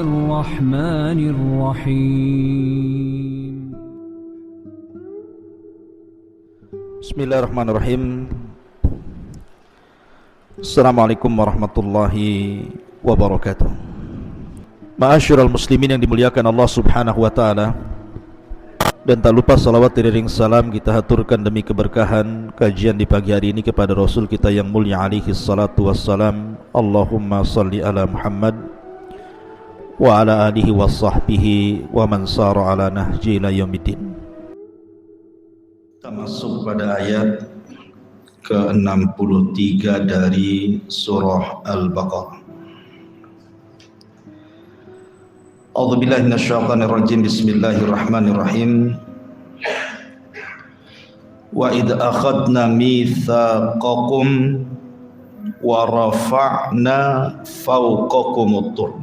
الرحمن الرحيم Bismillahirrahmanirrahim. Assalamualaikum warahmatullahi wabarakatuh. Ma'asyiral muslimin yang dimuliakan Allah Subhanahu wa taala, dan tak lupa salawat iring salam kita haturkan demi keberkahan kajian di pagi hari ini kepada Rasul kita yang mulia alaihi salatu wassalam. Allahumma salli ala Muhammad wa ala alihi wa sahbihi wa man sara ala nahji ila yaumiddin. Kita masuk pada ayat ke-63 dari surah Al-Baqarah. A'udzubillahi minasyaitonir rajim. Bismillahirrahmanirrahim. Wa id akhadna mitsaqakum wa rafa'na fawqakumut tur.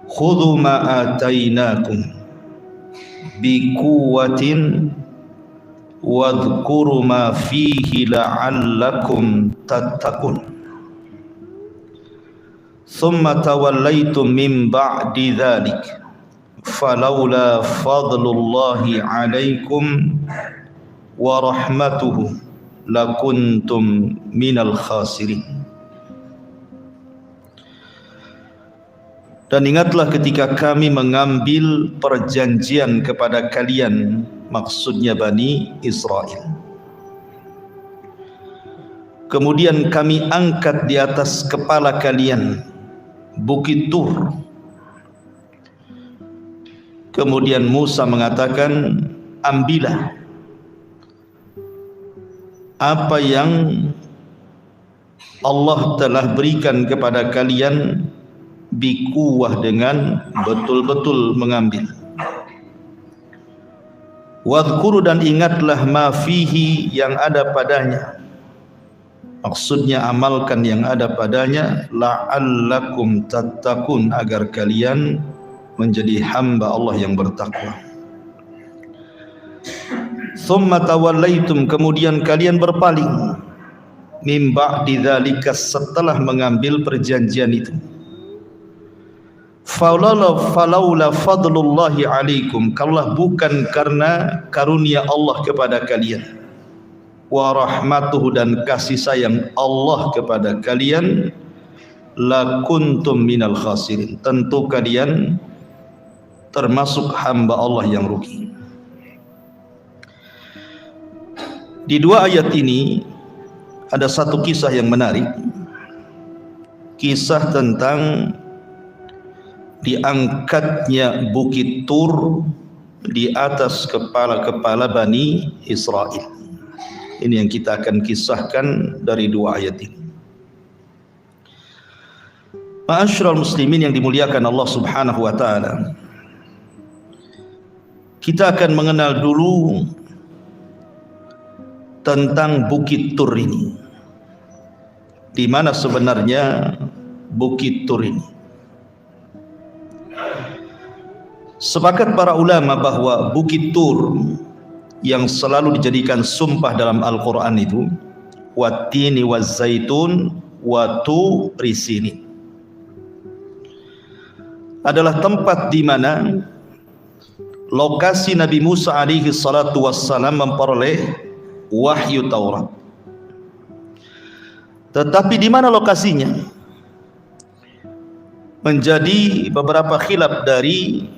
Khudhu ma atainakum biquwwatin wadhkuru ma fihi la'allakum tattaqun. Thumma tawallaytum min ba'di dhalik falawla fadlullahi 'alaikum wa rahmatuhu lakuntum minal khasirin. Dan ingatlah ketika kami mengambil perjanjian kepada kalian, maksudnya Bani Israel. Kemudian kami angkat di atas kepala kalian Bukit Tur. Kemudian Musa mengatakan, ambillah apa yang Allah telah berikan kepada kalian bikuwah, dengan betul-betul mengambil. Wadhkuru, dan ingatlah ma fihi, yang ada padanya, maksudnya amalkan yang ada padanya, la'allakum tattaqun, agar kalian menjadi hamba Allah yang bertakwa. Thumma tawallaitum, kemudian kalian berpaling, min ba'di dzalika, setelah mengambil perjanjian itu. Falaula fadlullahi alaikum, kalau bukan karena karunia Allah kepada kalian, wa rahmatuhu, dan kasih sayang Allah kepada kalian, lakuntum minal khasirin, tentu kalian termasuk hamba Allah yang rugi. Di dua ayat ini ada satu kisah yang menarik, kisah tentang diangkatnya Bukit Tur di atas kepala-kepala Bani Israel. Ini yang kita akan kisahkan dari dua ayat ini. Ma'asyiral muslimin yang dimuliakan Allah Subhanahu wa taala, kita akan mengenal dulu tentang Bukit Tur ini. Di mana sebenarnya Bukit Tur ini? Sepakat para ulama bahwa Bukit Tur yang selalu dijadikan sumpah dalam Al-Quran itu, wattini wazzaitun wa turi sinin, adalah tempat di mana lokasi Nabi Musa alaihi salatu wassalam memperoleh wahyu Taurat. Tetapi di mana lokasinya? Menjadi beberapa khilaf dari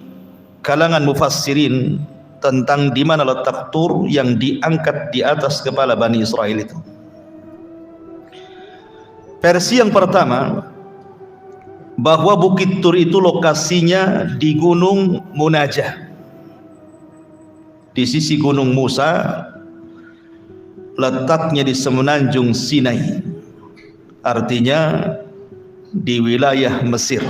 kalangan mufassirin tentang di mana letak Tur yang diangkat di atas kepala Bani Israel itu. Versi yang pertama, bahwa Bukit Tur itu lokasinya di Gunung Munajah, di sisi Gunung Musa, letaknya di semenanjung Sinai, artinya di wilayah Mesir.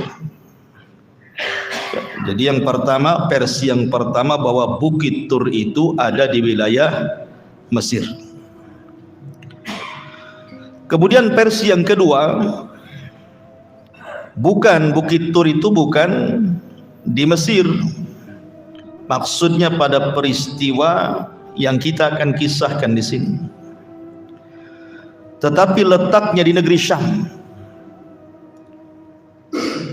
Jadi yang pertama, versi yang pertama, bahwa Bukit Tur itu ada di wilayah Mesir. Kemudian versi yang kedua, bukan, Bukit Tur itu bukan di Mesir. Maksudnya pada peristiwa yang kita akan kisahkan di sini. Tetapi letaknya di negeri Syam.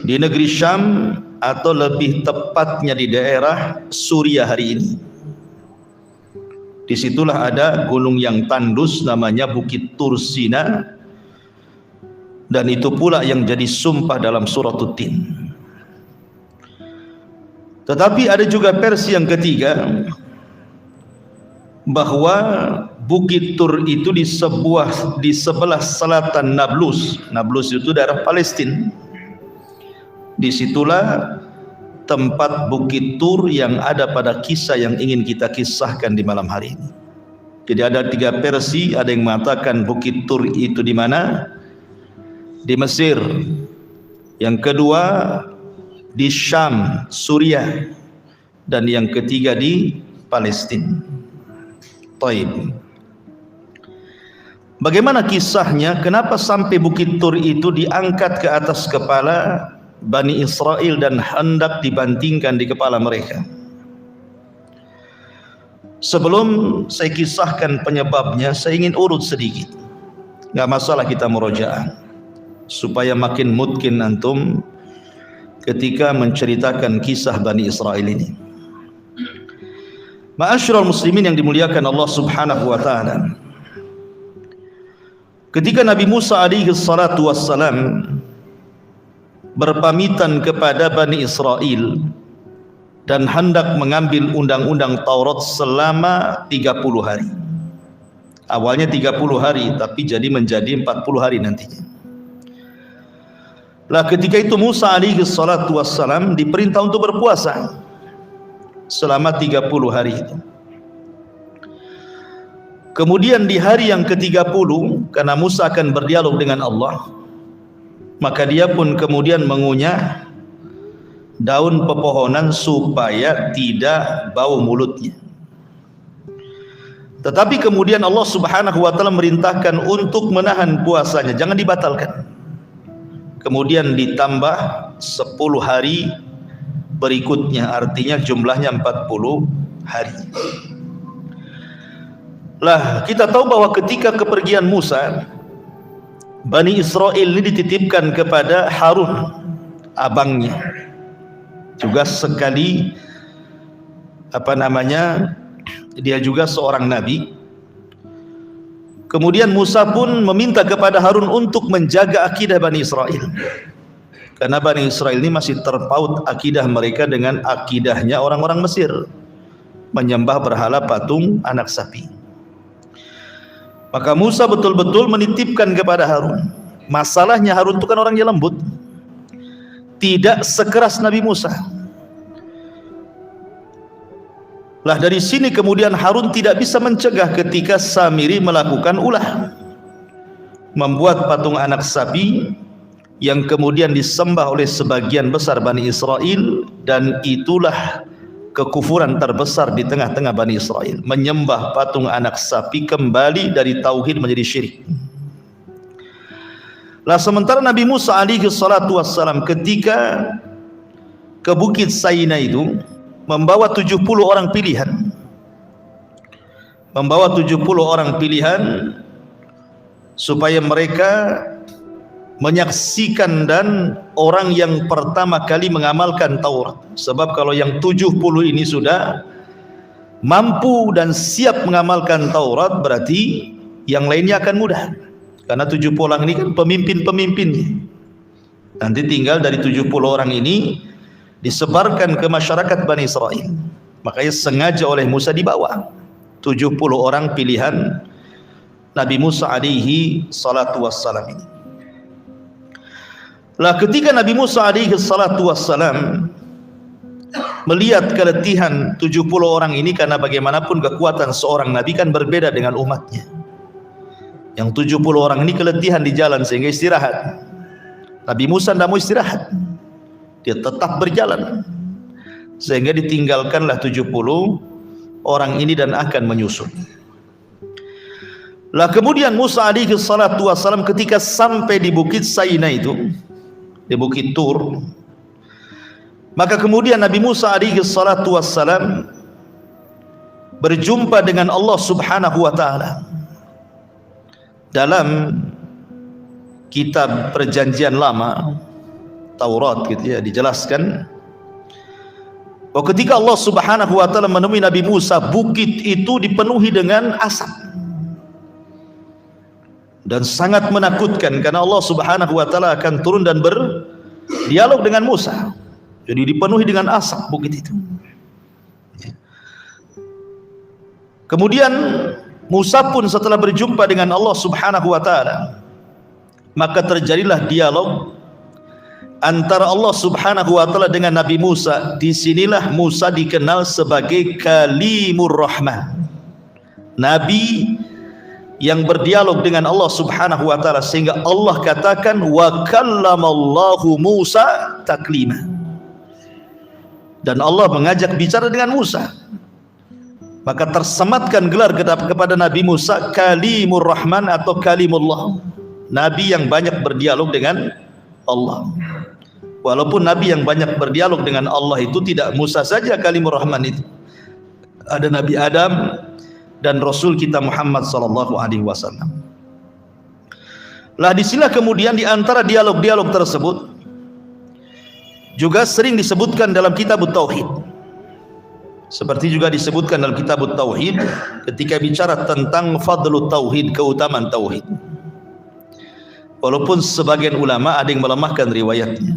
di negeri Syam, atau lebih tepatnya di daerah Suriah hari ini. Disitulah ada gunung yang tandus namanya Bukit Tursina, dan itu pula yang jadi sumpah dalam surat Tin. Tetapi ada juga versi yang ketiga, bahwa Bukit Tur itu di sebelah selatan Nablus. Nablus itu daerah Palestina. Disitulah tempat Bukit Tur yang ada pada kisah yang ingin kita kisahkan di malam hari ini. Jadi ada 3 versi. Ada yang mengatakan Bukit Tur itu di mana? Di Mesir. Yang kedua di Syam, Suriah. Dan yang ketiga di Palestina. Taib. Bagaimana kisahnya? Kenapa sampai Bukit Tur itu diangkat ke atas kepala Bani Israel dan hendak dibantingkan di kepala mereka? Sebelum saya kisahkan penyebabnya, saya ingin urut sedikit. Gak masalah kita murojaah, supaya makin mungkin antum ketika menceritakan kisah Bani Israel ini. Ma'asyiral muslimin yang dimuliakan Allah Subhanahu wa taala. Ketika Nabi Musa alaihi salatu wassalam berpamitan kepada Bani Israel dan hendak mengambil undang-undang Taurat selama 30 hari. Awalnya 30 hari, tapi jadi menjadi 40 hari nantinya. Lah ketika itu Musa alaihi salatu wassalam diperintah untuk berpuasa selama 30 hari itu. Kemudian di hari yang ke-30, karena Musa akan berdialog dengan Allah, maka dia pun kemudian mengunyah daun pepohonan supaya tidak bau mulutnya. Tetapi kemudian Allah Subhanahu wa taala merintahkan untuk menahan puasanya, jangan dibatalkan. Kemudian ditambah 10 hari berikutnya, artinya jumlahnya 40 hari. Lah kita tahu bahwa ketika kepergian Musa, Bani Israel ini dititipkan kepada Harun, abangnya, juga sekali dia juga seorang nabi. Kemudian Musa pun meminta kepada Harun untuk menjaga akidah Bani Israel, karena Bani Israel ini masih terpaut akidah mereka dengan akidahnya orang-orang Mesir, menyembah berhala patung anak sapi. Maka Musa betul-betul menitipkan kepada Harun. Masalahnya Harun itu kan orangnya lembut, tidak sekeras Nabi Musa. Lah dari sini kemudian Harun tidak bisa mencegah ketika Samiri melakukan ulah, membuat patung anak sapi yang kemudian disembah oleh sebagian besar Bani Israel, dan itulah kekufuran terbesar di tengah-tengah Bani Israel, menyembah patung anak sapi, kembali dari tauhid menjadi syirik. Lah sementara Nabi Musa alaihi salatu wassalam ketika ke Bukit Saina itu membawa 70 orang pilihan. Membawa 70 orang pilihan supaya mereka menyaksikan dan orang yang pertama kali mengamalkan Taurat. Sebab kalau yang 70 ini sudah mampu dan siap mengamalkan Taurat, berarti yang lainnya akan mudah. Karena 70 orang ini kan pemimpin-pemimpinnya. Nanti tinggal dari 70 orang ini disebarkan ke masyarakat Bani Israel. Makanya sengaja oleh Musa dibawa 70 orang pilihan Nabi Musa alaihi salatu wassalam ini. Lah ketika Nabi Musa alaihi salatu wassalam melihat keletihan 70 orang ini, karena bagaimanapun kekuatan seorang nabi kan berbeda dengan umatnya. Yang 70 orang ini keletihan di jalan sehingga istirahat. Nabi Musa tidak mau istirahat, dia tetap berjalan, sehingga ditinggalkanlah 70 orang ini dan akan menyusul. Lah kemudian Musa alaihi salatu wassalam ketika sampai di Bukit Saina itu, di Bukit Tur, maka kemudian Nabi Musa alaihi salatu wassalam berjumpa dengan Allah Subhanahu wa taala. Dalam kitab Perjanjian Lama Taurat gitu ya, dijelaskan bahwa ketika Allah Subhanahu wa taala menemui Nabi Musa, bukit itu dipenuhi dengan asap dan sangat menakutkan karena Allah Subhanahu wa taala akan turun dan berdialog dengan Musa. Jadi dipenuhi dengan asap bukit itu. Kemudian Musa pun setelah berjumpa dengan Allah Subhanahu wa taala, maka terjadilah dialog antara Allah Subhanahu wa taala dengan Nabi Musa. Disinilah Musa dikenal sebagai Kalimur Rahman, nabi yang berdialog dengan Allah Subhanahu wa taala, sehingga Allah katakan wa kallamallahu Musa taklima, dan Allah mengajak bicara dengan Musa. Maka tersematkan gelar kepada Nabi Musa Kalimur Rahman atau Kalimullah, nabi yang banyak berdialog dengan Allah. Walaupun nabi yang banyak berdialog dengan Allah itu tidak Musa saja Kalimur Rahman itu, ada Nabi Adam dan Rasul kita Muhammad sallallahu alaihi wasallam. Lah disinilah kemudian di antara dialog-dialog tersebut juga sering disebutkan dalam kitab Tauhid, seperti juga disebutkan dalam kitab Tauhid ketika bicara tentang fadlu tauhid, keutamaan tauhid. Walaupun sebagian ulama ada yang melemahkan riwayatnya.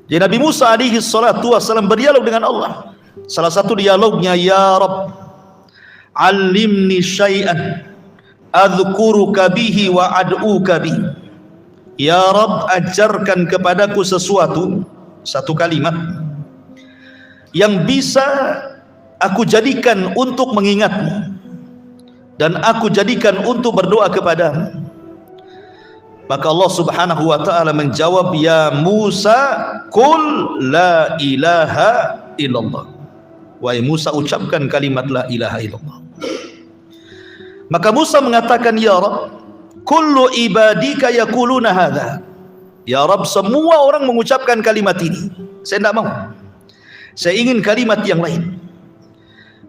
Jadi Nabi Musa alaihi salatu wasallam berdialog dengan Allah. Salah satu dialognya, ya Rabb, allimni syai'an adzkuruka bihi wa ad'uka bihi. Ya Rabb, ajarkan kepadaku sesuatu, satu kalimat yang bisa aku jadikan untuk mengingatmu dan aku jadikan untuk berdoa kepadamu. Maka Allah Subhanahu wa taala menjawab, ya Musa, qul la ilaha illallah. Wahai Musa, ucapkan kalimat la ilaha illallah. Maka Musa mengatakan, ya Rabb, kullu ibadika yaquluna hadza. Ya Rabb, semua orang mengucapkan kalimat ini. Saya tidak mau. Saya ingin kalimat yang lain.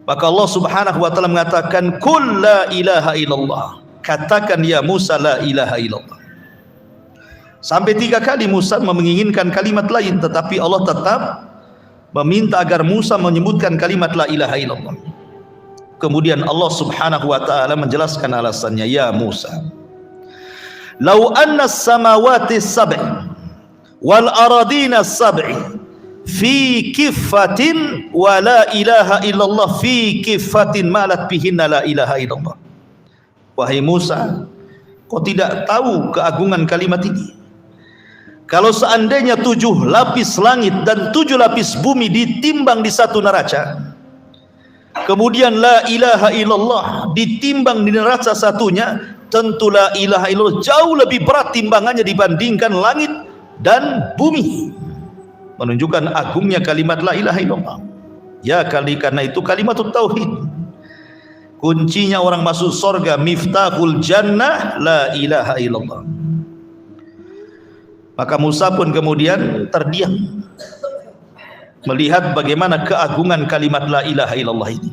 Maka Allah Subhanahu wa taala mengatakan, qul la ilaha illallah. Katakan ya Musa la ilaha illallah. Sampai 3 kali Musa menginginkan kalimat lain, tetapi Allah tetap meminta agar Musa menyebutkan kalimat la ilaha illallah. Kemudian Allah Subhanahu wa taala menjelaskan alasannya, ya Musa, lau anna as-samawati as-sab'i wal aradina as-sab'i fi kiffatin wa la ilaha illallah fi kiffatin malat bihinna la ilaha illallah. Wahai Musa, kau tidak tahu keagungan kalimat ini. Kalau seandainya 7 lapis langit dan 7 lapis bumi ditimbang di satu neraca, kemudian la ilaha illallah ditimbang di neraca satunya, tentu la ilaha illallah jauh lebih berat timbangannya dibandingkan langit dan bumi. Menunjukkan agungnya kalimat la ilaha illallah. Ya, karena itu kalimat tauhid, kuncinya orang masuk surga, miftahul jannah la ilaha illallah. Maka Musa pun kemudian terdiam melihat bagaimana keagungan kalimat la ilaha illallah ini.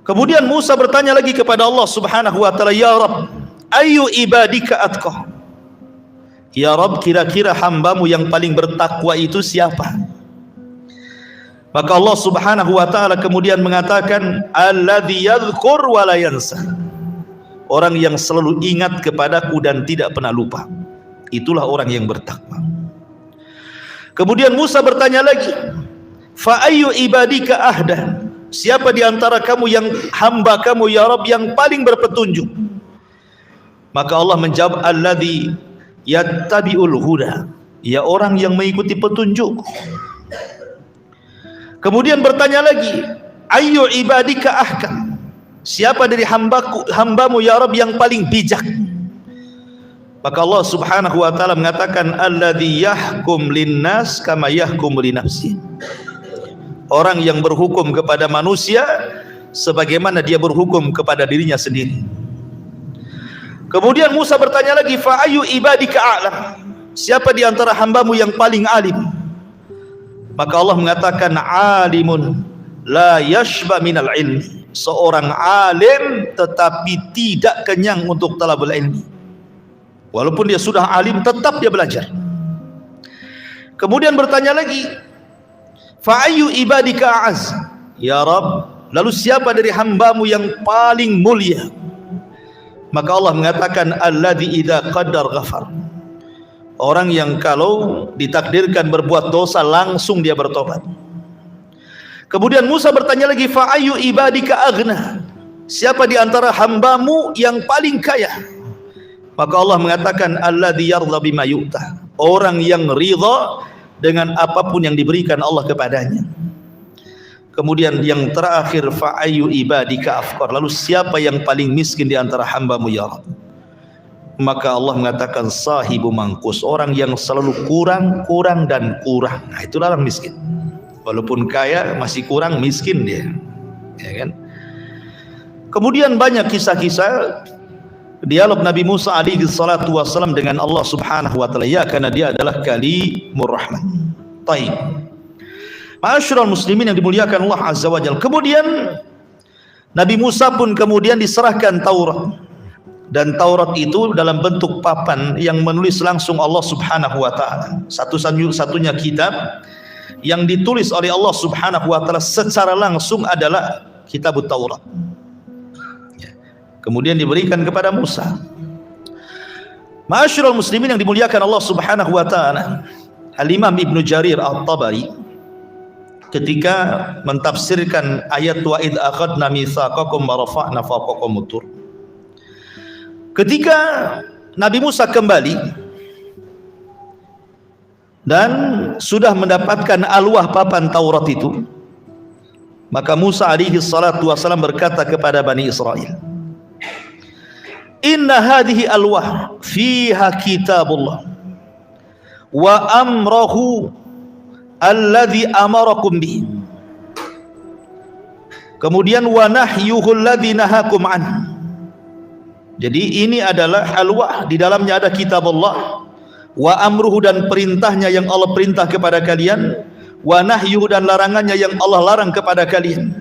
Kemudian Musa bertanya lagi kepada Allah Subhanahu wa taala, ya Rabb, ayu ibadika atqa. Ya Rabb, kira-kira hambamu yang paling bertakwa itu siapa? Maka Allah Subhanahu wa taala kemudian mengatakan, alladzi yadhkur wa la yansa. Orang yang selalu ingat kepadaku dan tidak pernah lupa. Itulah orang yang bertakwa. Kemudian Musa bertanya lagi, fa ayyu ibadika ahda. Siapa di antara kamu yang hamba kamu ya Rabb yang paling berpetunjuk? Maka Allah menjawab, alladzi yattabi'ul huda. Ya, orang yang mengikuti petunjuk. Kemudian bertanya lagi, ayyu ibadika ahkam. Siapa dari hambamu ya Rabb yang paling bijak? Maka Allah Subhanahu wa taala mengatakan, alladzi yahkum linnas kama yahkum li nafsi. Orang yang berhukum kepada manusia sebagaimana dia berhukum kepada dirinya sendiri. Kemudian Musa bertanya lagi, fa ayu ibadika a'lam. Siapa di antara hambamu yang paling alim? Maka Allah mengatakan, alimun la yashba minal ilmi. Seorang alim tetapi tidak kenyang untuk talabul ilmi. Walaupun dia sudah alim, tetap dia belajar. Kemudian bertanya lagi, fa ayyu ibadika a'az? Ya Rabb, lalu siapa dari hambamu yang paling mulia? Maka Allah mengatakan, alladzi idza qaddar ghafar. Orang yang kalau ditakdirkan berbuat dosa langsung dia bertobat. Kemudian Musa bertanya lagi, fa ayyu ibadika aghna? Siapa di antara hambamu yang paling kaya? Maka Allah mengatakan, alladzi yardha bima yu'ta. Orang yang ridha dengan apapun yang diberikan Allah kepadanya. Kemudian yang terakhir, fa ayyu ibadika afqar. Lalu siapa yang paling miskin di antara hambamu ya Rabb? Maka Allah mengatakan, sahibu mangkus. Orang yang selalu kurang, kurang dan kurang. Nah, itulah orang miskin. Walaupun kaya masih kurang, miskin dia, ya kan? Kemudian banyak kisah-kisah dialog Nabi Musa alaihi salatu wassalam dengan Allah subhanahu wa ta'ala, ya, karena dia adalah kalimur rahman. Taib. Ma'asyiral muslimin yang dimuliakan Allah azza wa jalla. Kemudian Nabi Musa pun kemudian diserahkan Taurat, dan Taurat itu dalam bentuk papan yang menulis langsung Allah subhanahu wa ta'ala. Satu-satunya kitab yang ditulis oleh Allah subhanahu wa ta'ala secara langsung adalah kitab Taurat. Kemudian diberikan kepada Musa. Ma'asyiral muslimin yang dimuliakan Allah subhanahu wa ta'ala, Al-Imam Ibnu Jarir At-Tabari ketika mentafsirkan ayat wa id akhadna mitsaqakum wa rafa'na fawqakum tur, ketika Nabi Musa kembali dan sudah mendapatkan alwah papan Taurat itu, maka Musa alaihi salatu wasallam berkata kepada Bani Israel, inna hadhihi alwah fiha kitabullah wa amrahu alladhi amarakum bih, kemudian wa nahyuhu alladhi nahakum an. Jadi ini adalah alwah, di dalamnya ada kitab Allah, wa amruhu dan perintahnya yang Allah perintah kepada kalian, wa nahyuhu dan larangannya yang Allah larang kepada kalian.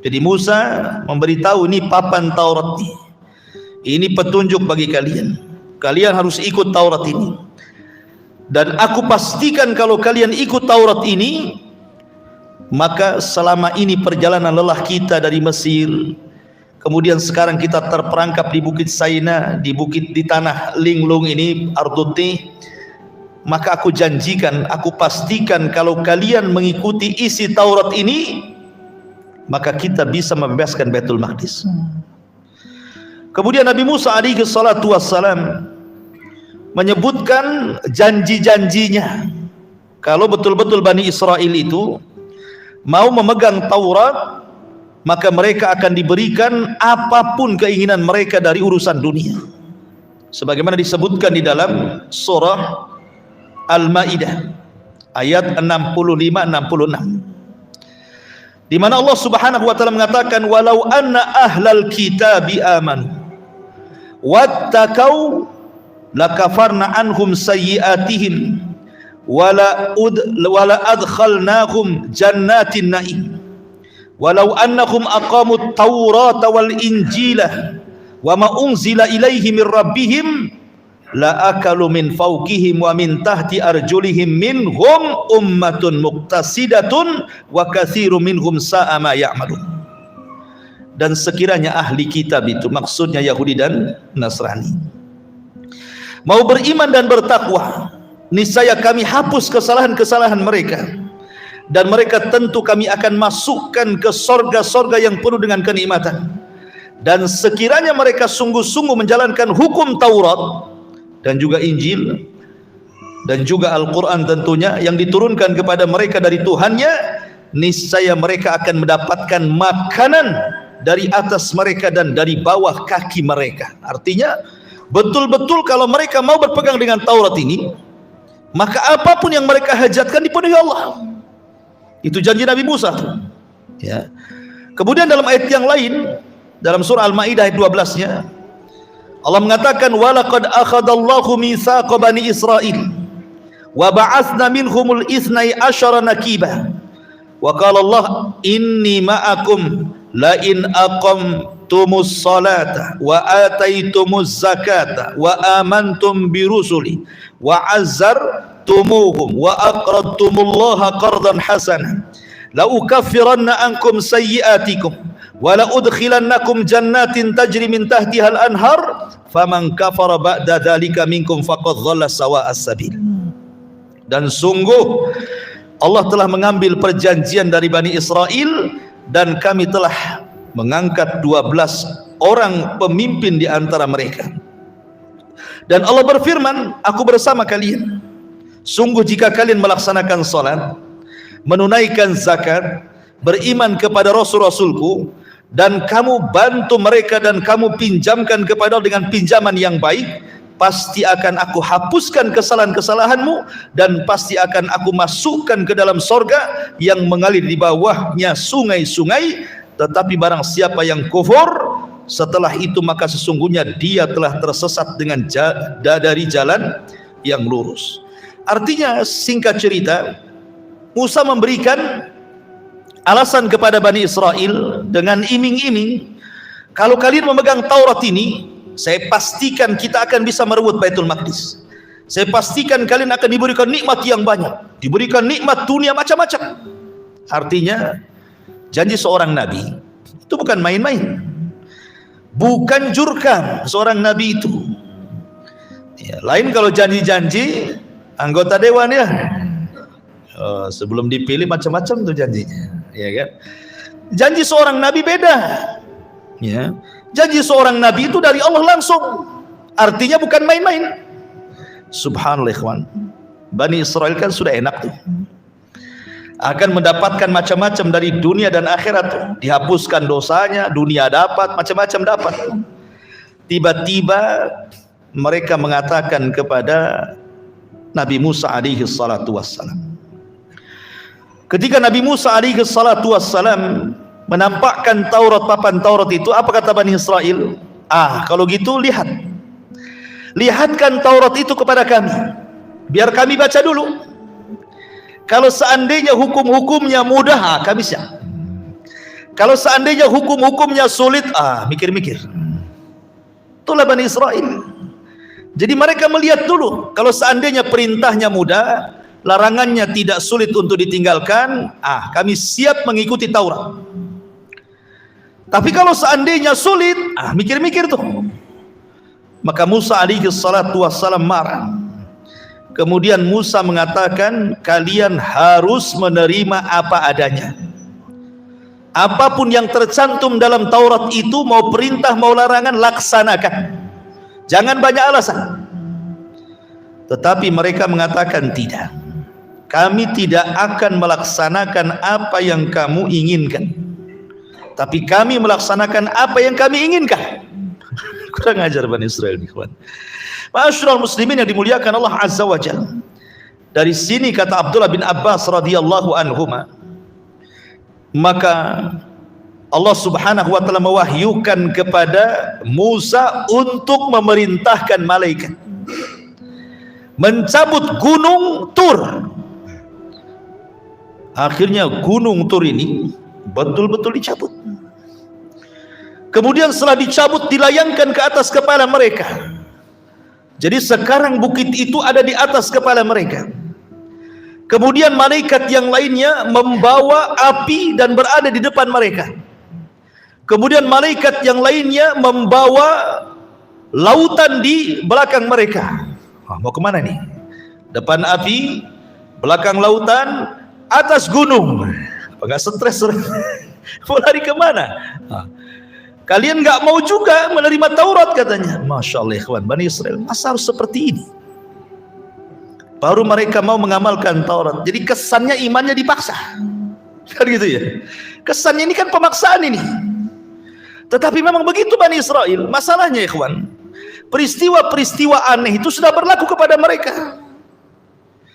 Jadi Musa memberitahu, ini papan Taurat ini petunjuk bagi kalian, kalian harus ikut Taurat ini. Dan aku pastikan kalau kalian ikut Taurat ini, maka selama ini perjalanan lelah kita dari Mesir, kemudian sekarang kita terperangkap di Bukit Saina, di tanah linglung ini, Arduti, maka aku janjikan, aku pastikan kalau kalian mengikuti isi Taurat ini, maka kita bisa membebaskan Baitul Maqdis. Kemudian Nabi Musa alaihi salatu wassalam menyebutkan janji-janjinya kalau betul-betul Bani Israel itu mau memegang Taurat, maka mereka akan diberikan apapun keinginan mereka dari urusan dunia, sebagaimana disebutkan di dalam surah Al-Maidah ayat 65-66, di mana Allah subhanahu wa ta'ala mengatakan, walau anna ahlal kitabi amanu wattaqau lakafarna anhum sayyiatihim wala adkhalnahum jannatin na'im walau annahum aqamut tawrata wal injila wa ma unzila ilaihi min rabbihim la akalu min fawqihim wa min tahti arjulihim minhum ummatun muqtasidatun wa katsirum minhum sa'a ma ya'malun. Dan sekiranya ahli kitab itu, maksudnya Yahudi dan Nasrani, mau beriman dan bertakwa, niscaya kami hapus kesalahan-kesalahan mereka, dan mereka tentu kami akan masukkan ke sorga-sorga yang penuh dengan kenikmatan. Dan sekiranya mereka sungguh-sungguh menjalankan hukum Taurat dan juga Injil dan juga Al-Quran tentunya yang diturunkan kepada mereka dari Tuhannya, niscaya mereka akan mendapatkan makanan dari atas mereka dan dari bawah kaki mereka. Artinya betul-betul kalau mereka mau berpegang dengan Taurat ini, maka apapun yang mereka hajatkan dipenuhi Allah. Itu janji Nabi Musa, ya. Kemudian dalam ayat yang lain, dalam surah Al-Maidah ayat 12-nya, Allah mengatakan, walaqad akhadallahu mitsaqa bani Israil wa ba'atsna minhumul 12 naqiba wa qala Allah inni ma'akum la in aqamtumus salata wa ataitumuz zakata wa amantum birusuli wa azzartumuhum wa aqradtumullaha qardan hasanan la ukaffiranna ankum sayyi'atikum wa la udkhilannakum jannatin tajri min tahtiha al-anhar faman kafara ba'da dzalika minkum faqad dhalla sawa'as sabil. Dan sungguh Allah telah mengambil perjanjian dari Bani Israel dan kami telah mengangkat 12 orang pemimpin di antara mereka. Dan Allah berfirman, aku bersama kalian. Sungguh jika kalian melaksanakan salat, menunaikan zakat, beriman kepada Rasul-Rasulku, dan kamu bantu mereka dan kamu pinjamkan kepada dengan pinjaman yang baik, pasti akan aku hapuskan kesalahan-kesalahanmu dan pasti akan aku masukkan ke dalam sorga yang mengalir di bawahnya sungai-sungai. Tetapi barang siapa yang kufur setelah itu, maka sesungguhnya dia telah tersesat dengan dari jalan yang lurus. Artinya, singkat cerita, Musa memberikan alasan kepada Bani Israel dengan iming-iming, kalau kalian memegang Taurat ini, saya pastikan kita akan bisa merebut Baitul Maqdis. Saya pastikan kalian akan diberikan nikmat yang banyak, diberikan nikmat dunia macam-macam. Artinya, janji seorang nabi itu bukan main-main, bukan jurkam seorang nabi itu. Ya, lain kalau janji-janji anggota dewan ya. Sebelum dipilih macam-macam tuh janjinya, ya kan? Janji seorang nabi beda, ya. Janji seorang nabi itu dari Allah langsung, artinya bukan main-main. Subhanallah ikhwan, Bani Israel kan sudah enak tuh, akan mendapatkan macam-macam dari dunia dan akhirat tuh. Dihapuskan dosanya, dunia dapat, macam-macam dapat. Tiba-tiba mereka mengatakan kepada Nabi Musa alaihi salatu wassalam, ketika Nabi Musa alaihi salatu wassalam menampakkan Taurat, papan Taurat itu, apa kata Bani Israel? Kalau gitu lihatkan Taurat itu kepada kami, biar kami baca dulu. Kalau seandainya hukum-hukumnya mudah, kami siap. Kalau seandainya hukum-hukumnya sulit, mikir-mikir. Itulah Bani Israel. Jadi mereka melihat dulu, kalau seandainya perintahnya mudah, larangannya tidak sulit untuk ditinggalkan, kami siap mengikuti Taurat. Tapi kalau seandainya sulit, mikir-mikir tuh. Maka Musa alaihi salatu wassalam marah. Kemudian Musa mengatakan, kalian harus menerima apa adanya. Apapun yang tercantum dalam Taurat itu, mau perintah mau larangan, laksanakan. Jangan banyak alasan. Tetapi mereka mengatakan tidak. Kami tidak akan melaksanakan apa yang kamu inginkan, tapi kami melaksanakan apa yang kami inginkan. Kurang ajar Bani Israel, ikhwan. Ma'asyiral muslimin yang dimuliakan Allah Azza wa Jalla. Dari sini kata Abdullah bin Abbas radhiyallahu anhuma, maka Allah Subhanahu wa taala mewahyukan kepada Musa untuk memerintahkan malaikat mencabut gunung Tur. Akhirnya gunung Tur ini betul-betul dicabut. Kemudian setelah dicabut, dilayangkan ke atas kepala mereka. Jadi sekarang bukit itu ada di atas kepala mereka. Kemudian malaikat yang lainnya membawa api dan berada di depan mereka. Kemudian malaikat yang lainnya membawa lautan di belakang mereka. Mau kemana nih? Depan api, belakang lautan, atas gunung. Enggak stres? Mau lari kemana? Kalian nggak mau juga menerima Taurat katanya. Masya Allah ikhwan, Bani Israel masa harus seperti ini? Baru mereka mau mengamalkan Taurat. Jadi kesannya imannya dipaksa, kan gitu ya? Kesannya ini kan pemaksaan ini. Tetapi memang begitu Bani Israel. Masalahnya ikhwan, peristiwa-peristiwa aneh itu sudah berlaku kepada mereka.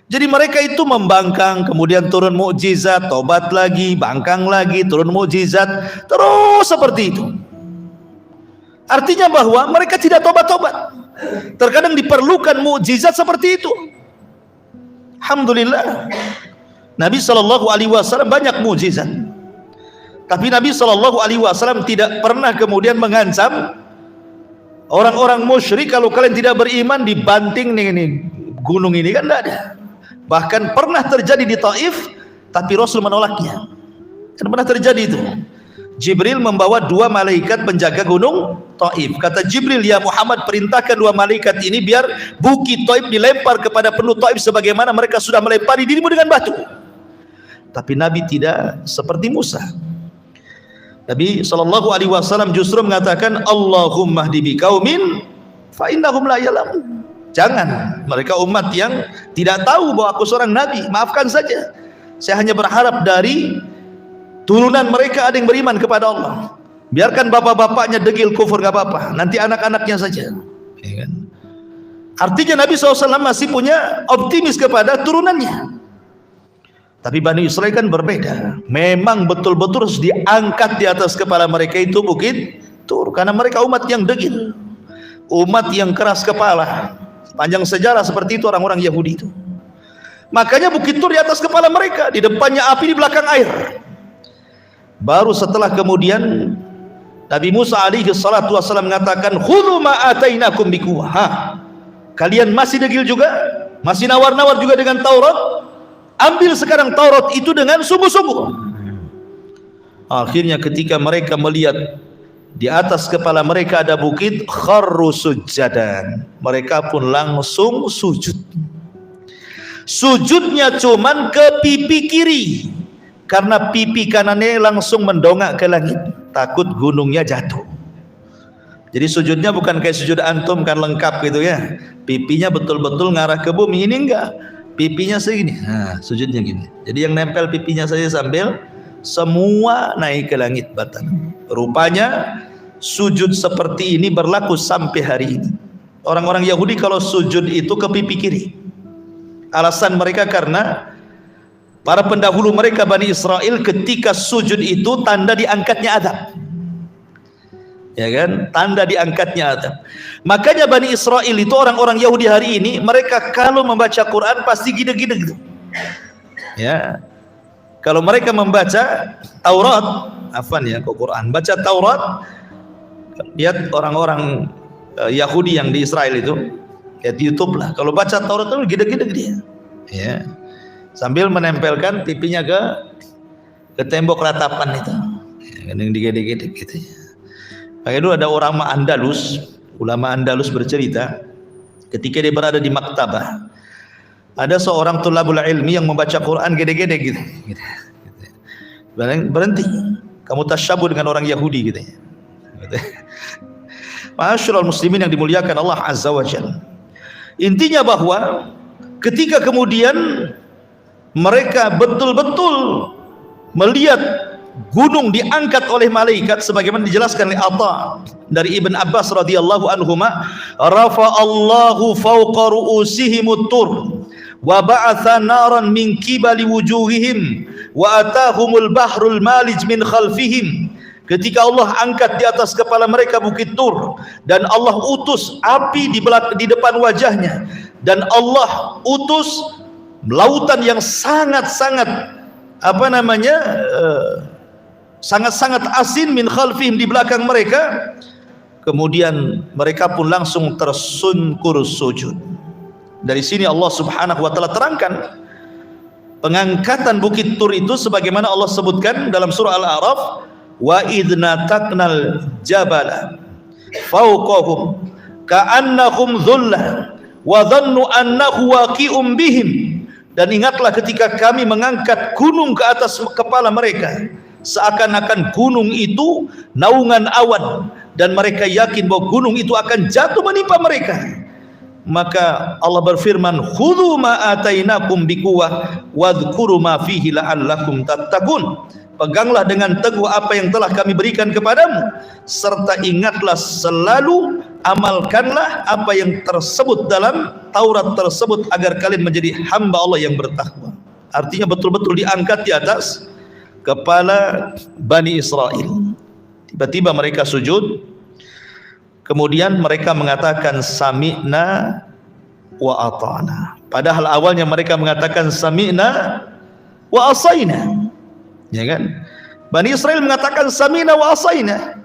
Jadi mereka itu membangkang, kemudian turun mukjizat, tobat lagi, bangkang lagi, turun mukjizat, terus seperti itu. Artinya bahwa mereka tidak tobat-tobat. Terkadang diperlukan mukjizat seperti itu. Alhamdulillah, Nabi SAW banyak mukjizat. Tapi Nabi SAW tidak pernah kemudian mengancam orang-orang musyrik, kalau kalian tidak beriman dibanting nih gunung ini, kan tidak ada. Bahkan pernah terjadi di Taif, tapi Rasul menolaknya. Kan pernah terjadi itu. Jibril membawa 2 malaikat penjaga gunung Taif. Kata Jibril, ya Muhammad, perintahkan 2 malaikat ini biar bukit Taif dilempar kepada penduduk Taif sebagaimana mereka sudah melempari dirimu dengan batu. Tapi Nabi tidak seperti Musa. Nabi SAW justru mengatakan, Allahumma hdi biqaumin fa innahum la ya'lamun. Jangan, mereka umat yang tidak tahu bahwa aku seorang nabi, maafkan saja. Saya hanya berharap dari turunan mereka ada yang beriman kepada Allah. Biarkan bapak-bapaknya degil kufur, gak apa-apa, nanti anak-anaknya saja, ya kan? Artinya Nabi SAW masih punya optimis kepada turunannya. Tapi Bani Israel kan berbeda. Memang betul-betul harus diangkat di atas kepala mereka itu bukit Tur, karena mereka umat yang degil, umat yang keras kepala. Panjang sejarah seperti itu orang-orang Yahudi itu. Makanya bukit Tur di atas kepala mereka, di depannya api, di belakang air. Baru setelah kemudian Nabi Musa alaihi salatu wasallam mengatakan, khudhu ma atainakum biquwwah. Kalian masih degil juga, masih nawar-nawar juga dengan Taurat, ambil sekarang Taurat itu dengan sungguh-sungguh. Akhirnya ketika mereka melihat di atas kepala mereka ada bukit, kharru sujjadan, mereka pun langsung sujud. Sujudnya cuman ke pipi kiri, karena pipi kanannya langsung mendongak ke langit, takut gunungnya jatuh. Jadi sujudnya bukan kayak sujud antum kan lengkap gitu ya, pipinya betul-betul ngarah ke bumi. Ini enggak, pipinya segini, nah sujudnya gini. Jadi yang nempel pipinya saja sambil semua naik ke langit batang. Rupanya sujud seperti ini berlaku sampai hari ini. Orang-orang Yahudi kalau sujud itu ke pipi kiri. Alasan mereka karena para pendahulu mereka Bani Israel ketika sujud itu tanda diangkatnya adab. Ya kan? Tanda diangkatnya adab. Makanya Bani Israel itu orang-orang Yahudi hari ini, mereka kalau membaca Quran pasti gede-gede gitu. Ya. Kalau mereka membaca Taurat, Quran, baca Taurat, lihat orang-orang Yahudi yang di Israel itu, ya di YouTube lah. Kalau baca Taurat itu gede-gede dia. Ya. Sambil menempelkan pipinya ke tembok ratapan itu. Ya, yang digede-gede gitu ya. Makanya dulu ada orang ulama Andalus bercerita, ketika dia berada di maktabah, ada seorang tulabul ilmi yang membaca Quran gede-gede gitu. Berhenti, kamu tasyabuh dengan orang Yahudi gitu. Ma'asyiral muslimin yang dimuliakan Allah Azza wa Jalla. Intinya bahwa ketika kemudian mereka betul-betul melihat gunung diangkat oleh malaikat sebagaimana dijelaskan oleh Atha dari Ibn Abbas radhiyallahu anhuma, rafa'allahu fawqa ru'usihimut tur wa ba'atha naran min qibali wujuhihim wa atahumul bahrul malij min khalfihim. Ketika Allah angkat di atas kepala mereka bukit Tur, dan Allah utus api di depan wajahnya, dan Allah utus lautan yang sangat-sangat sangat-sangat asin min khalfihim, di belakang mereka. Kemudian mereka pun langsung tersungkur sujud. Dari sini Allah Subhanahu wa taala terangkan pengangkatan bukit Tur itu sebagaimana Allah sebutkan dalam surah Al-A'raf, wa idna taqnal jabala fawqahum ka'annahum dhullah wa dhannu annahu waqi'um bihim. Dan ingatlah ketika kami mengangkat gunung ke atas kepala mereka, seakan-akan gunung itu naungan awan, dan mereka yakin bahwa gunung itu akan jatuh menimpa mereka. Maka Allah berfirman, khudhu ma atainakum biquwwah wadhkuru ma fihi la'allakum tattaqun. Peganglah dengan teguh apa yang telah kami berikan kepadamu, serta ingatlah selalu, amalkanlah apa yang tersebut dalam Taurat tersebut, agar kalian menjadi hamba Allah yang bertakwa. Artinya betul-betul diangkat di atas kepala Bani Israel. Tiba-tiba mereka sujud, kemudian mereka mengatakan sami'na wa ata'na. Padahal awalnya mereka mengatakan sami'na wa asaina. Ya kan? Bani Israel mengatakan sami'na wa asaina.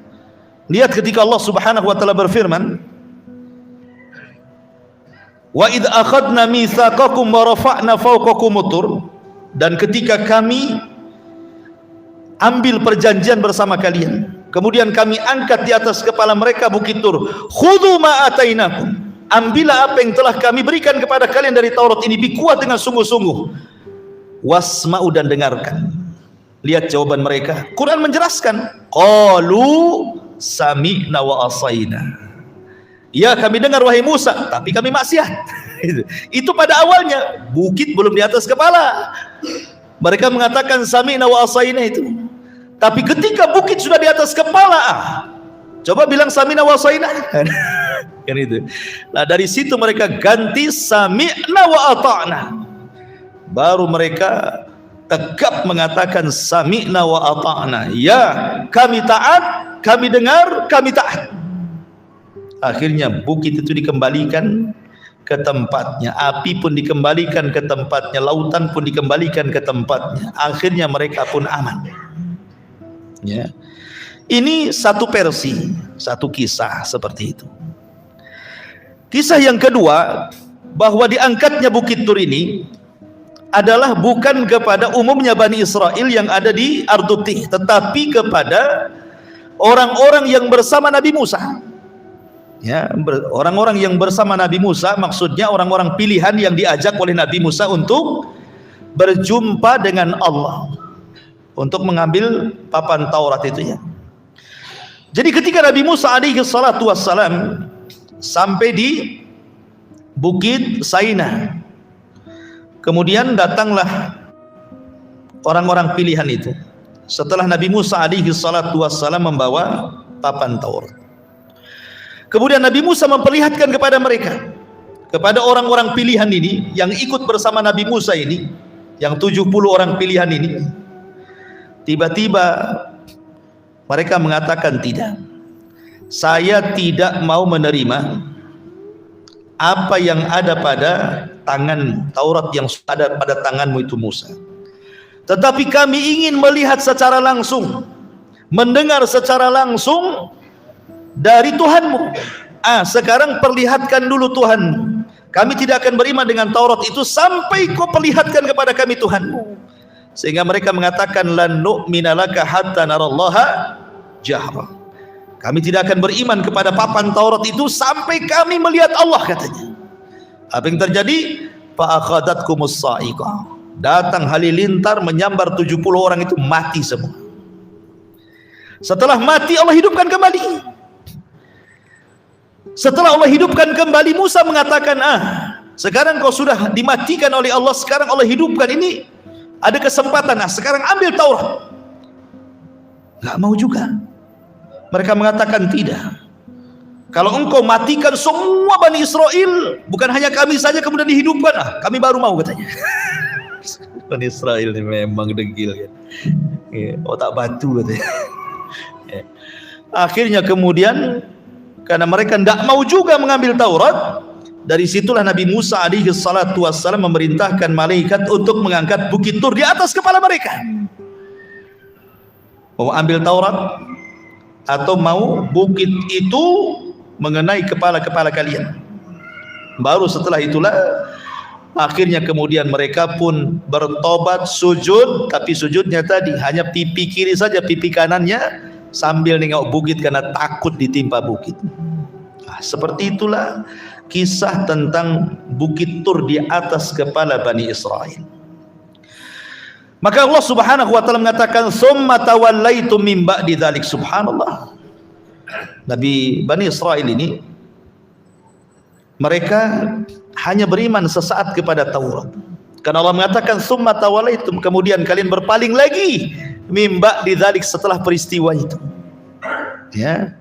Lihat ketika Allah Subhanahu wa taala berfirman, wa idh akhadna mitsaqakum wa rafa'na fawqakumut tur, dan ketika kami ambil perjanjian bersama kalian, kemudian kami angkat di atas kepala mereka bukit Tur, khudhu ma atainakum, ambillah apa yang telah kami berikan kepada kalian dari Taurat ini bikuat dengan sungguh-sungguh, wasma'u, dan dengarkan. Lihat jawaban mereka. Quran menjelaskan, qalu sami'na wa asaina. Ya, kami dengar wahai Musa, tapi kami maksiat. Itu pada awalnya, bukit belum di atas kepala. Mereka mengatakan sami'na wa asaina itu. Tapi ketika bukit sudah di atas kepala, coba bilang sami'na wa asaina. Kan itu. Nah, dari situ mereka ganti sami'na wa ata'na. Baru mereka tegap mengatakan sami'na wa ata'na. Ya, kami taat, kami dengar, kami taat. Akhirnya bukit itu dikembalikan ke tempatnya, api pun dikembalikan ke tempatnya, lautan pun dikembalikan ke tempatnya. Akhirnya mereka pun aman. Ya. Ini satu versi, satu kisah seperti itu. Kisah yang kedua, bahwa diangkatnya bukit Tur ini adalah bukan kepada umumnya Bani Israel yang ada di Ardutih, tetapi kepada orang-orang yang bersama Nabi Musa. Ya, orang-orang yang bersama Nabi Musa, maksudnya orang-orang pilihan yang diajak oleh Nabi Musa untuk berjumpa dengan Allah, untuk mengambil papan Taurat itu ya. Jadi ketika Nabi Musa alaihi salatu wassalam sampai di Bukit Saina, kemudian datanglah orang-orang pilihan itu setelah Nabi Musa alaihi salatu wassalam membawa papan Taurat. Kemudian Nabi Musa memperlihatkan kepada mereka, kepada orang-orang pilihan ini yang ikut bersama Nabi Musa ini, yang 70 orang pilihan ini. Tiba-tiba mereka mengatakan, tidak, saya tidak mau menerima apa yang ada pada tangan Taurat yang ada pada tanganmu itu Musa. Tetapi kami ingin melihat secara langsung, mendengar secara langsung dari Tuhanmu. Sekarang perlihatkan dulu Tuhanmu. Kami tidak akan beriman dengan Taurat itu sampai kau perlihatkan kepada kami Tuhanmu. Sehingga mereka mengatakan, lan nu'mina laka hatta narallaha jahra. Kami tidak akan beriman kepada papan Taurat itu sampai kami melihat Allah, katanya. Apa yang terjadi? Fa akhadatkumus sa'iqah. Datang halilintar menyambar 70 orang itu, mati semua. Setelah mati Allah hidupkan kembali. Setelah Allah hidupkan kembali, Musa mengatakan, sekarang kau sudah dimatikan oleh Allah, sekarang Allah hidupkan ini, ada kesempatan, sekarang ambil Taurat. Gak mau juga. Mereka mengatakan, tidak, kalau engkau matikan semua Bani Israel, bukan hanya kami saja kemudian dihidupkan, kami baru mau, katanya. Bani Israel ini memang degil kan. Otak batu, katanya. Akhirnya kemudian karena mereka tidak mau juga mengambil Taurat, dari situlah Nabi Musa alaihi salatu wassalam memerintahkan malaikat untuk mengangkat bukit Tur di atas kepala mereka. Mau ambil Taurat atau mau bukit itu mengenai kepala-kepala kalian. Baru setelah itulah akhirnya kemudian mereka pun bertobat, sujud, tapi sujudnya tadi hanya pipi kiri saja, pipi kanannya sambil nengok bukit karena takut ditimpa bukit. Seperti itulah kisah tentang bukit Tur di atas kepala Bani Israel. Maka Allah Subhanahu wa taala mengatakan, "Tsumma tawallaitum min ba'di dzalik." Subhanallah. Nabi Bani Israel ini mereka hanya beriman sesaat kepada Taurat. Karena Allah mengatakan, "Tsumma tawallaitum," kemudian kalian berpaling lagi min ba'di dzalik, setelah peristiwa itu. Ya.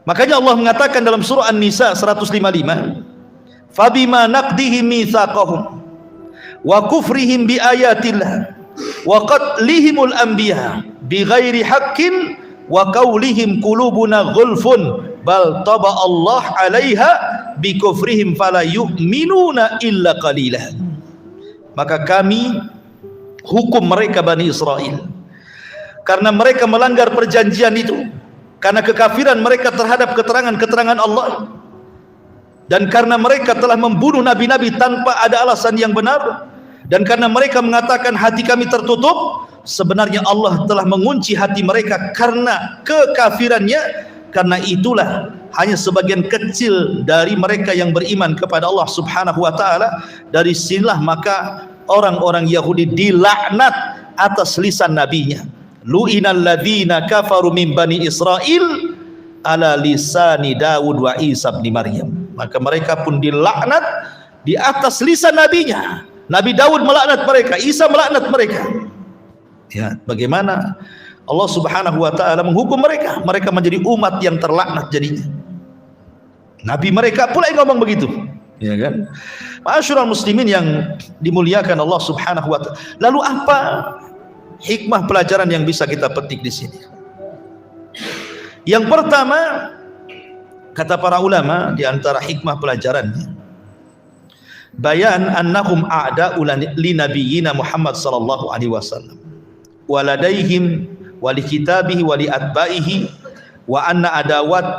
Makanya Allah mengatakan dalam surah An-Nisa 155, "Fabima naqdihim mitsaqahum wa kufrihim bi ayatillah wa qatlihimul anbiya bighairi haqqin wa qaulihim qulubuna ghulfun bal taba Allah 'alaiha bi kufrihim fala yu'minuna illa qalilah." Maka kami hukum mereka Bani Israel karena mereka melanggar perjanjian itu, karena kekafiran mereka terhadap keterangan-keterangan Allah, dan karena mereka telah membunuh nabi-nabi tanpa ada alasan yang benar, dan karena mereka mengatakan hati kami tertutup, sebenarnya Allah telah mengunci hati mereka karena kekafirannya. Karena itulah hanya sebagian kecil dari mereka yang beriman kepada Allah Subhanahu wa taala. Dari sinilah maka orang-orang Yahudi dilaknat atas lisan nabinya. Lu'inal ladzina kafaru min bani Israil ala lisani Daud wa Isa bin Maryam. Maka mereka pun dilaknat di atas lisan nabinya. Nabi Daud melaknat mereka, Isa melaknat mereka. Ya, bagaimana Allah Subhanahu wa taala menghukum mereka? Mereka menjadi umat yang terlaknat jadinya. Nabi mereka pula yang ngomong begitu, ya kan? Ma'asyiral muslimin yang dimuliakan Allah Subhanahu wa taala. Lalu apa hikmah pelajaran yang bisa kita petik di sini? Yang pertama, kata para ulama, di antara hikmah pelajarannya, bayan annahum a'da'u li nabiyyina Muhammad sallallahu alaihi wasallam wa ladaihim wa li kitabihi wa li atba'ihi wa anna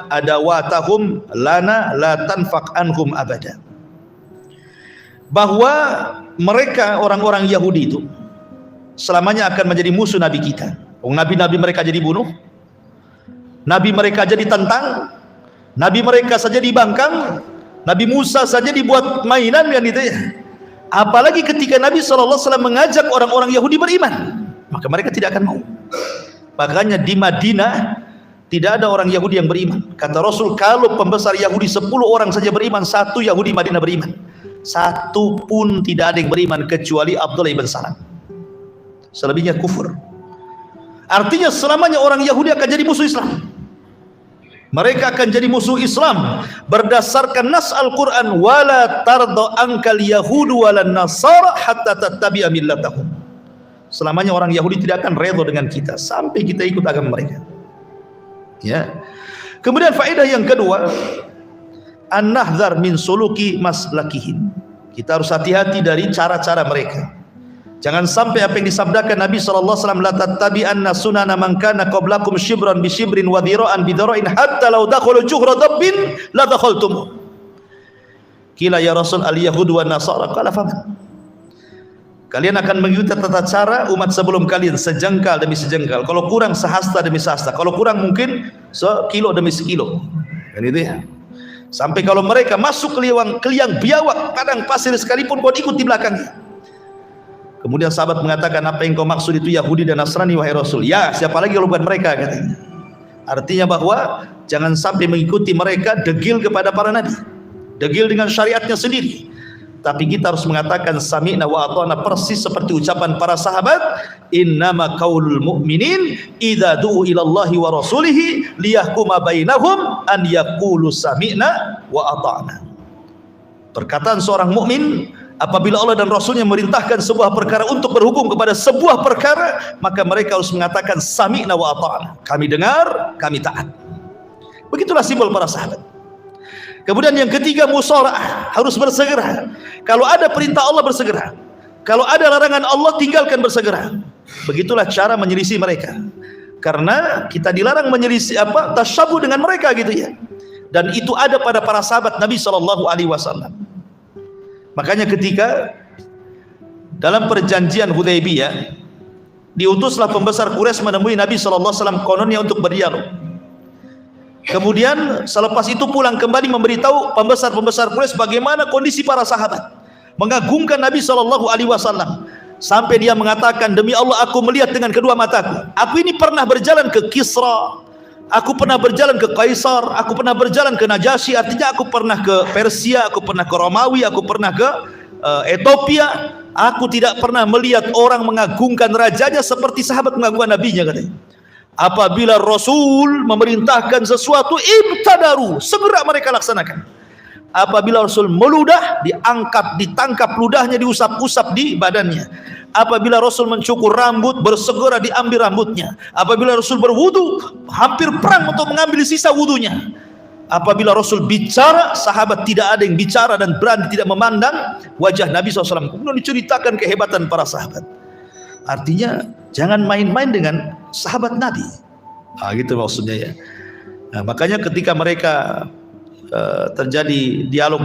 adawatahum lana la tanfaq anhum abada. Bahwa mereka orang-orang Yahudi itu selamanya akan menjadi musuh nabi kita. Nabi-nabi mereka jadi bunuh, nabi mereka jadi tentang, nabi mereka saja dibangkang, Nabi Musa saja dibuat mainan kan itu ya. Apalagi ketika Nabi SAW mengajak orang-orang Yahudi beriman, maka mereka tidak akan mau. Makanya di Madinah tidak ada orang Yahudi yang beriman. Kata Rasul, kalau pembesar Yahudi 10 orang saja beriman, 1 Yahudi Madinah beriman. 1 pun tidak ada yang beriman kecuali Abdullah ibn Salam. Selebihnya kufur. Artinya selamanya orang Yahudi akan jadi musuh Islam. Mereka akan jadi musuh Islam berdasarkan nas Al-Quran, wala tarda ankal yahudu walan nasara hatta tattabi'a millatahum. Selamanya orang Yahudi tidak akan redha dengan kita sampai kita ikut agama mereka. Ya. Kemudian faedah yang kedua, an-nahdhar min suluki maslakihim. Kita harus hati-hati dari cara-cara mereka. Jangan sampai apa yang disabdakan Nabi SAW, la tattabi'anna sunana man kana qablakum shibran bi shibrin wa dhira'an bi dhira'in hatta law dakhalu juhra dabbin la dakhaltum. Qila ya Rasul al-yahud wa nasara, qala faman. Kalian akan mengikuti tata cara umat sebelum kalian, sejengkal demi sejengkal, kalau kurang sehasta demi sehasta, kalau kurang mungkin sekilo demi sekilo. Kan itu ya. Sampai kalau mereka masuk ke liang biawak padang pasir sekalipun kau ikut di belakangnya. Kemudian sahabat mengatakan, apa yang kau maksud itu Yahudi dan Nasrani wahai Rasul? Ya, siapa lagi kalau bukan mereka, katanya. Artinya bahwa jangan sampai mengikuti mereka, degil kepada para nabi, degil dengan syariatnya sendiri. Tapi kita harus mengatakan sami'na wa ata'na, persis seperti ucapan para sahabat, innama qaulul mu'minin idza du'u ila Allahi wa rasulihi liyahkuma bainahum an yaqulu sami'na wa ata'na. Perkataan seorang mukmin apabila Allah dan Rasulnya merintahkan sebuah perkara untuk berhukum kepada sebuah perkara, maka mereka harus mengatakan sami'na wa ata'na, kami dengar, kami taat. Begitulah simbol para sahabat. Kemudian yang ketiga, musara'ah, harus bersegera. Kalau ada perintah Allah bersegera, kalau ada larangan Allah tinggalkan bersegera. Begitulah cara menyelisih mereka. Karena kita dilarang menyelisih tasyabuh dengan mereka gitu ya. Dan itu ada pada para sahabat Nabi SAW. Makanya ketika dalam perjanjian Hudaybiyah, diutuslah pembesar Quraisy menemui Nabi SAW kononnya untuk berdialog. Kemudian selepas itu pulang kembali memberitahu pembesar-pembesar Quraisy bagaimana kondisi para sahabat, mengagungkan Nabi SAW sampai dia mengatakan, demi Allah aku melihat dengan kedua mataku, aku ini pernah berjalan ke Kisra, aku pernah berjalan ke Kaisar, aku pernah berjalan ke Najasyi, artinya aku pernah ke Persia, aku pernah ke Romawi, aku pernah ke Ethiopia. Aku tidak pernah melihat orang mengagungkan rajanya seperti sahabat mengagungkan nabinya, katanya. Apabila Rasul memerintahkan sesuatu, ibtadaru, segera mereka laksanakan. Apabila Rasul meludah, diangkat, ditangkap ludahnya, diusap-usap di badannya. Apabila Rasul mencukur rambut, bersegera diambil rambutnya. Apabila Rasul berwudu, hampir perang untuk mengambil sisa wudunya. Apabila Rasul bicara, sahabat tidak ada yang bicara dan berani tidak memandang wajah Nabi SAW. Kemudian diceritakan kehebatan para sahabat. Artinya jangan main-main dengan sahabat Nabi. Gitu maksudnya ya. Nah, makanya ketika mereka terjadi dialog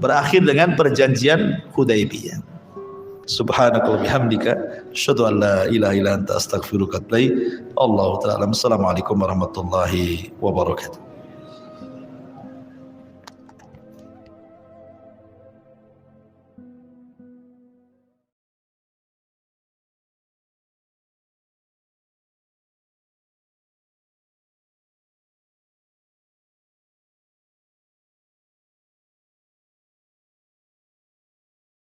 berakhir dengan perjanjian Hudaybiyah. Subhanakallahumma bihamdika asyhadu an la ilaha illa anta astaghfiruka wa atubu ilaik. Allahu ta'ala. Assalamualaikum warahmatullahi wabarakatuh.